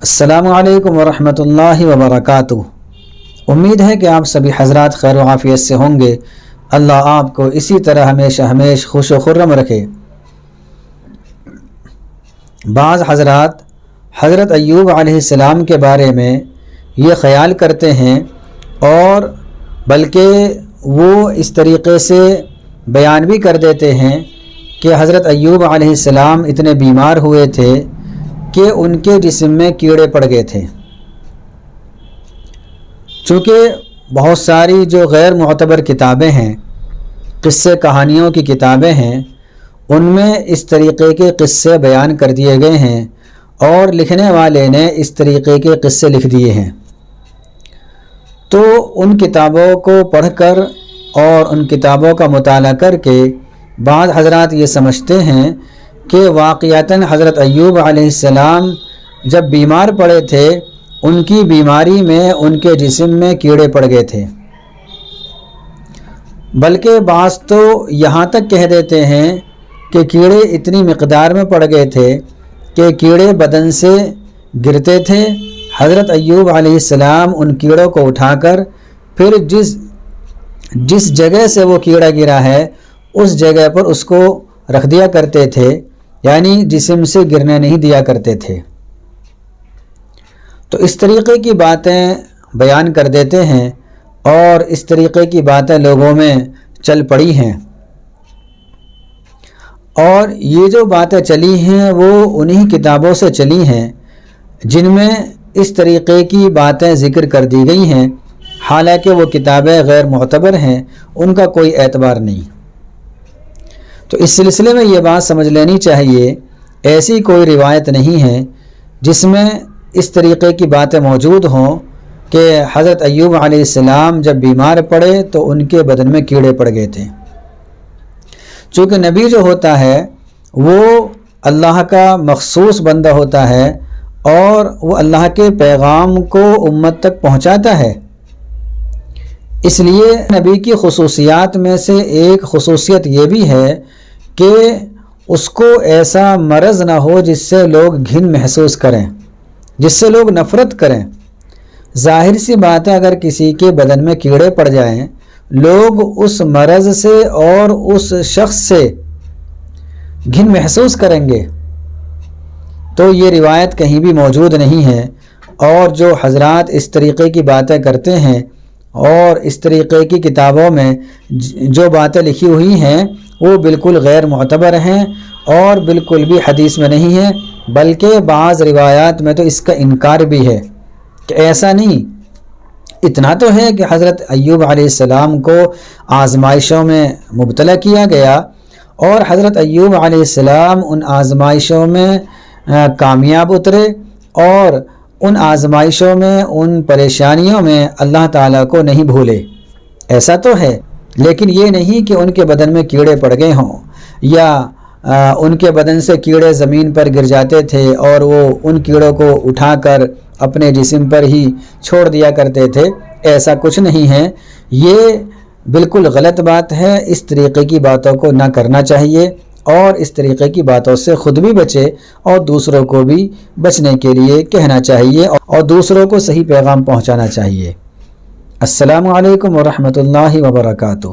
السلام علیکم ورحمۃ اللہ وبرکاتہ۔ امید ہے کہ آپ سبھی حضرات خیر و عافیت سے ہوں گے۔ اللہ آپ کو اسی طرح ہمیشہ خوش و خرم رکھے۔ بعض حضرات حضرت ایوب علیہ السلام کے بارے میں یہ خیال کرتے ہیں اور بلکہ وہ اس طریقے سے بیان بھی کر دیتے ہیں کہ حضرت ایوب علیہ السلام اتنے بیمار ہوئے تھے کہ ان کے جسم میں کیڑے پڑ گئے تھے۔ چونکہ بہت ساری جو غیر معتبر کتابیں ہیں، قصے کہانیوں کی کتابیں ہیں، ان میں اس طریقے کے قصے بیان کر دیے گئے ہیں اور لکھنے والے نے اس طریقے کے قصے لکھ دیے ہیں۔ تو ان کتابوں کو پڑھ کر اور ان کتابوں کا مطالعہ کر کے بعض حضرات یہ سمجھتے ہیں کہ واقعتاً حضرت ایوب علیہ السلام جب بیمار پڑے تھے، ان کی بیماری میں ان کے جسم میں کیڑے پڑ گئے تھے۔ بلکہ بعض تو یہاں تک کہہ دیتے ہیں کہ کیڑے اتنی مقدار میں پڑ گئے تھے کہ کیڑے بدن سے گرتے تھے۔ حضرت ایوب علیہ السلام ان کیڑوں کو اٹھا کر پھر جس جگہ سے وہ کیڑا گرا ہے اس جگہ پر اس کو رکھ دیا کرتے تھے، یعنی جسم سے گرنے نہیں دیا کرتے تھے۔ تو اس طریقے کی باتیں بیان کر دیتے ہیں اور اس طریقے کی باتیں لوگوں میں چل پڑی ہیں، اور یہ جو باتیں چلی ہیں وہ انہی کتابوں سے چلی ہیں جن میں اس طریقے کی باتیں ذکر کر دی گئی ہیں، حالانکہ وہ کتابیں غیر معتبر ہیں، ان کا کوئی اعتبار نہیں۔ تو اس سلسلے میں یہ بات سمجھ لینی چاہیے، ایسی کوئی روایت نہیں ہے جس میں اس طریقے کی باتیں موجود ہوں کہ حضرت ایوب علیہ السلام جب بیمار پڑے تو ان کے بدن میں کیڑے پڑ گئے تھے۔ چونکہ نبی جو ہوتا ہے وہ اللہ کا مخصوص بندہ ہوتا ہے اور وہ اللہ کے پیغام کو امت تک پہنچاتا ہے، اس لیے نبی کی خصوصیات میں سے ایک خصوصیت یہ بھی ہے کہ اس کو ایسا مرض نہ ہو جس سے لوگ گھن محسوس کریں، جس سے لوگ نفرت کریں۔ ظاہر سی بات ہے، اگر کسی کے بدن میں کیڑے پڑ جائیں، لوگ اس مرض سے اور اس شخص سے گھن محسوس کریں گے۔ تو یہ روایت کہیں بھی موجود نہیں ہے، اور جو حضرات اس طریقے کی باتیں کرتے ہیں اور اس طریقے کی کتابوں میں جو باتیں لکھی ہوئی ہیں وہ بالکل غیر معتبر ہیں اور بالکل بھی حدیث میں نہیں ہیں، بلکہ بعض روایات میں تو اس کا انکار بھی ہے کہ ایسا نہیں۔ اتنا تو ہے کہ حضرت ایوب علیہ السلام کو آزمائشوں میں مبتلا کیا گیا اور حضرت ایوب علیہ السلام ان آزمائشوں میں کامیاب اترے، اور ان آزمائشوں میں، ان پریشانیوں میں اللہ تعالیٰ کو نہیں بھولے۔ ایسا تو ہے، لیکن یہ نہیں کہ ان کے بدن میں کیڑے پڑ گئے ہوں یا ان کے بدن سے کیڑے زمین پر گر جاتے تھے اور وہ ان کیڑوں کو اٹھا کر اپنے جسم پر ہی چھوڑ دیا کرتے تھے۔ ایسا کچھ نہیں ہے، یہ بالکل غلط بات ہے۔ اس طریقے کی باتوں کو نہ کرنا چاہیے اور اس طریقے کی باتوں سے خود بھی بچے اور دوسروں کو بھی بچنے کے لیے کہنا چاہیے اور دوسروں کو صحیح پیغام پہنچانا چاہیے۔ السلام علیکم ورحمۃ اللہ وبرکاتہ۔